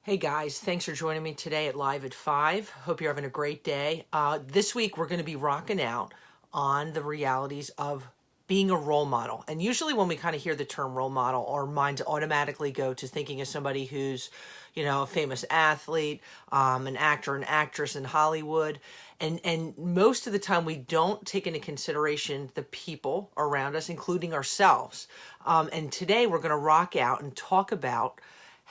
Hey guys, thanks for joining me today at Live at 5. Hope you're having a great day. This week we're going to be rocking out on the realities of being a role model. And usually when we kind of hear the term role model, our minds automatically go to thinking of somebody who's, a famous athlete, an actor, an actress in Hollywood. And most of the time we don't take into consideration the people around us, including ourselves. And today we're going to rock out and talk about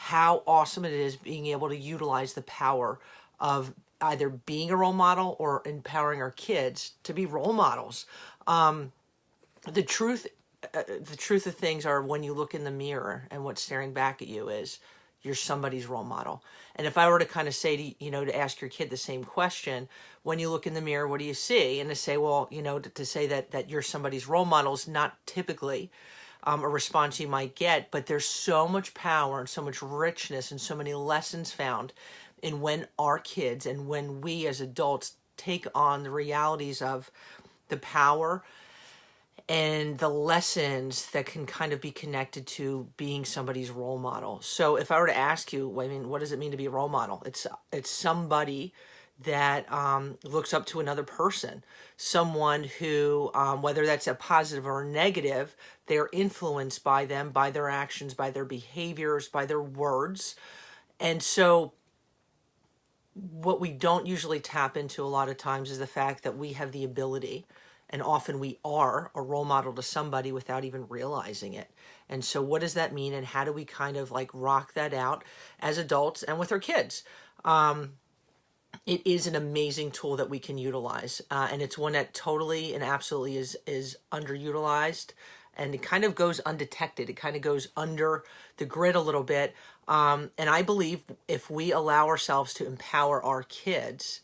how awesome it is being able to utilize the power of either being a role model or empowering our kids to be role models. The truth, the truth of things are when you look in the mirror and what's staring back at you is you're somebody's role model. And if I were to kind of say to ask your kid the same question, when you look in the mirror, what do you see? And to say, well, to say that you're somebody's role model is not typically a response you might get, but there's so much power and so much richness and so many lessons found in when our kids and when we as adults take on the realities of the power and the lessons that can kind of be connected to being somebody's role model. So if I were to ask you, what does it mean to be a role model? It's somebody that looks up to another person, someone who, whether that's a positive or a negative, they're influenced by them, by their actions, by their behaviors, by their words. And so what we don't usually tap into a lot of times is the fact that we have the ability, and often we are a role model to somebody without even realizing it. And so what does that mean? And how do we kind of like rock that out as adults and with our kids? It is an amazing tool that we can utilize. And it's one that totally and absolutely is underutilized. And it kind of goes undetected. It kind of goes under the grid a little bit. And I believe if we allow ourselves to empower our kids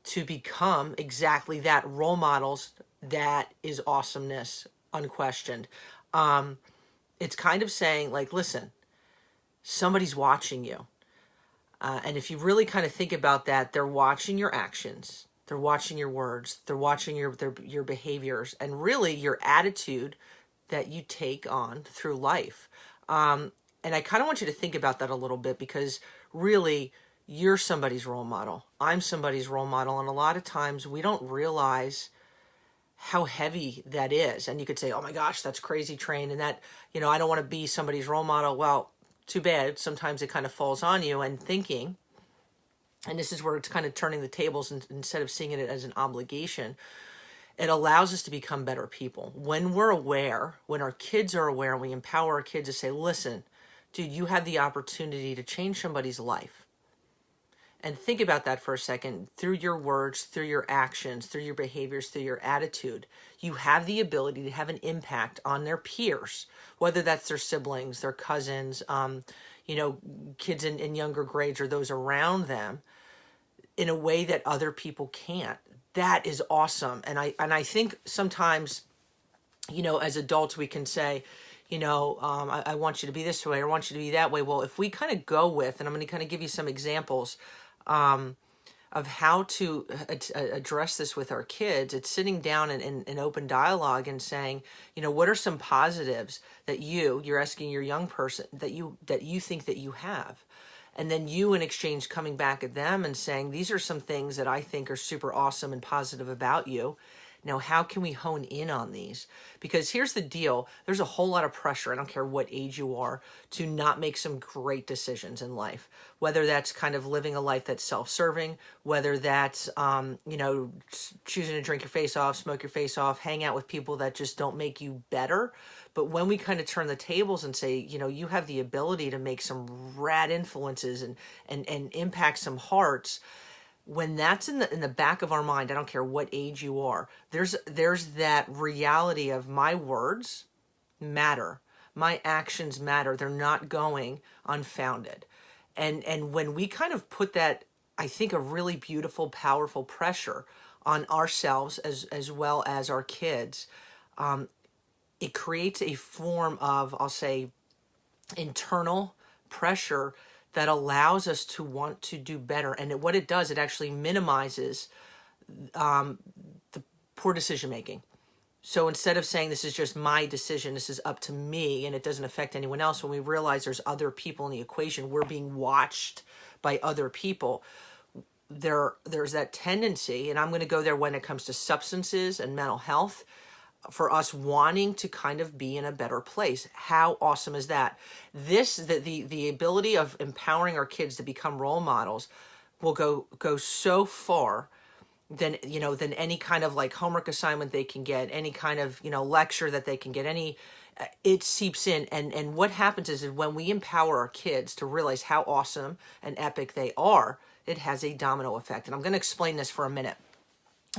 to become exactly that, role models, that is awesomeness, unquestioned. It's kind of saying, like, listen, somebody's watching you. And if you really kind of think about that, they're watching your actions, they're watching your words, they're watching your behaviors, and really your attitude that you take on through life. And I kind of want you to think about that a little bit, because really you're somebody's role model. I'm somebody's role model. And a lot of times we don't realize how heavy that is. And you could say, oh my gosh, that's crazy, Train. And that, I don't want to be somebody's role model. Well, too bad. Sometimes it kind of falls on you, and thinking, and this is where it's kind of turning the tables, and instead of seeing it as an obligation, it allows us to become better people. When we're aware, when our kids are aware, and we empower our kids to say, listen, dude, you have the opportunity to change somebody's life. And think about that for a second. Through your words, through your actions, through your behaviors, through your attitude, you have the ability to have an impact on their peers, whether that's their siblings, their cousins, kids in younger grades or those around them, in a way that other people can't. That is awesome. And I think sometimes, as adults, we can say, I want you to be this way, or I want you to be that way. Well, if we kind of go with, and I'm going to kind of give you some examples of how to address this with our kids, it's sitting down in open dialogue and saying, what are some positives that you're asking your young person that you think that you have? And then you, in exchange, coming back at them and saying, these are some things that I think are super awesome and positive about you. Now, how can we hone in on these? Because here's the deal. There's a whole lot of pressure, I don't care what age you are, to not make some great decisions in life. Whether that's kind of living a life that's self-serving, whether that's, choosing to drink your face off, smoke your face off, hang out with people that just don't make you better. But when we kind of turn the tables and say, you have the ability to make some rad influences and impact some hearts, when that's in the back of our mind, I don't care what age you are, there's that reality of my words matter, my actions matter. They're not going unfounded. And when we kind of put that, I think, a really beautiful, powerful pressure on ourselves as well as our kids, it creates a form of, I'll say, internal pressure that allows us to want to do better. And what it does, it actually minimizes the poor decision making. So instead of saying this is just my decision, this is up to me and it doesn't affect anyone else, when we realize there's other people in the equation, we're being watched by other people, there's that tendency, and I'm going to go there when it comes to substances and mental health, for us wanting to kind of be in a better place. How awesome is that? The ability of empowering our kids to become role models will go so far than any kind of like homework assignment they can get, any kind of lecture that they can get, it seeps in. And what happens is when we empower our kids to realize how awesome and epic they are, it has a domino effect. And I'm going to explain this for a minute.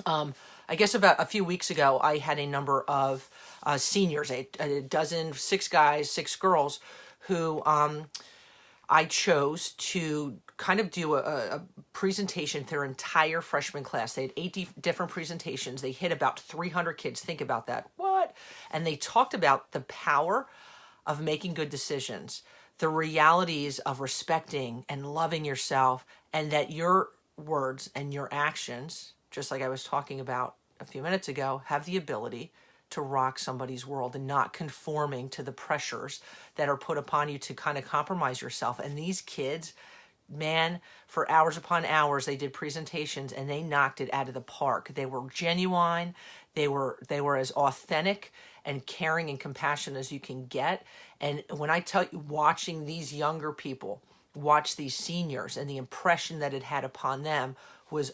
I guess about a few weeks ago, I had a number of seniors, a dozen, 6 guys, 6 girls, who I chose to kind of do a presentation to their entire freshman class. They had 8 different presentations. They hit about 300 kids. Think about that. What? And they talked about the power of making good decisions, the realities of respecting and loving yourself, and that your words and your actions, just like I was talking about a few minutes ago, have the ability to rock somebody's world, and not conforming to the pressures that are put upon you to kind of compromise yourself. And these kids, man, for hours upon hours, they did presentations and they knocked it out of the park. They were genuine. They were as authentic and caring and compassionate as you can get. And when I tell you, watching these younger people watch these seniors and the impression that it had upon them was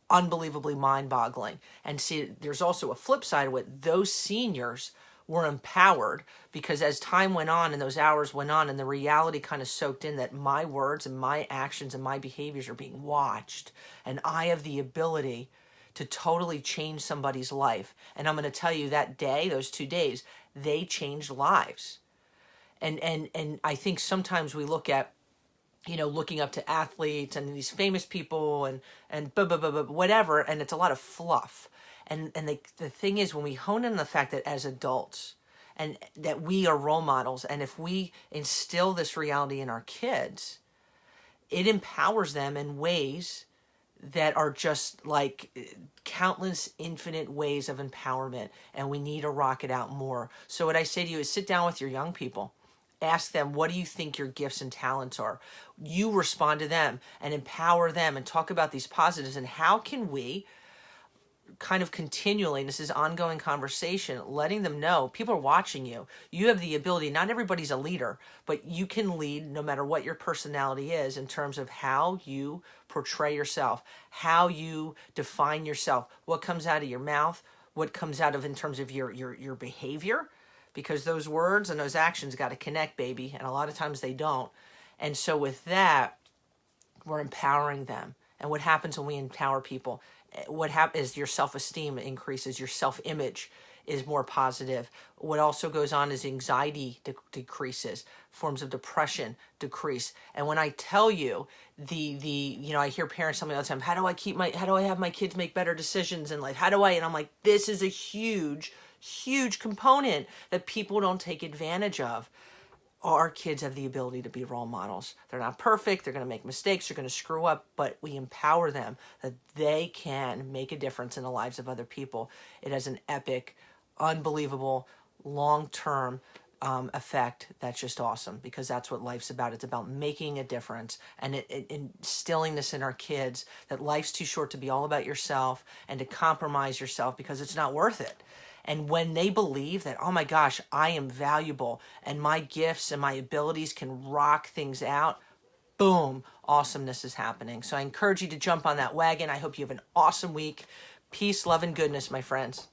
unbelievably mind-boggling. And see, there's also a flip side of it. Those seniors were empowered because as time went on and those hours went on and the reality kind of soaked in that my words and my actions and my behaviors are being watched, and I have the ability to totally change somebody's life. And I'm going to tell you, that day, those 2 days, they changed lives. And I think sometimes we look at, looking up to athletes and these famous people and whatever, and it's a lot of fluff. And the thing is, when we hone in on the fact that as adults, and that we are role models, and if we instill this reality in our kids, it empowers them in ways that are just like countless infinite ways of empowerment, and we need to rock it out more. So what I say to you is, sit down with your young people. Ask them, what do you think your gifts and talents are? You respond to them and empower them and talk about these positives. And how can we kind of continually, and this is ongoing conversation, letting them know people are watching you. You have the ability, not everybody's a leader, but you can lead no matter what your personality is in terms of how you portray yourself, how you define yourself, what comes out of your mouth, what comes out of in terms of your behavior. Because those words and those actions got to connect, baby. And a lot of times they don't. And so with that, we're empowering them. And what happens when we empower people? What happens is your self-esteem increases. Your self-image is more positive. What also goes on is anxiety decreases. Forms of depression decrease. And when I tell you, I hear parents tell me all the time, how do I have my kids make better decisions in life? And I'm like, this is a huge component that people don't take advantage of. Our kids have the ability to be role models. They're not perfect. They're going to make mistakes. They're going to screw up, but we empower them that they can make a difference in the lives of other people. It has an epic, unbelievable, long-term effect that's just awesome, because that's what life's about. It's about making a difference and instilling this in our kids, that life's too short to be all about yourself and to compromise yourself, because it's not worth it. And when they believe that, oh my gosh, I am valuable and my gifts and my abilities can rock things out, boom, awesomeness is happening. So I encourage you to jump on that wagon. I hope you have an awesome week. Peace, love, and goodness, my friends.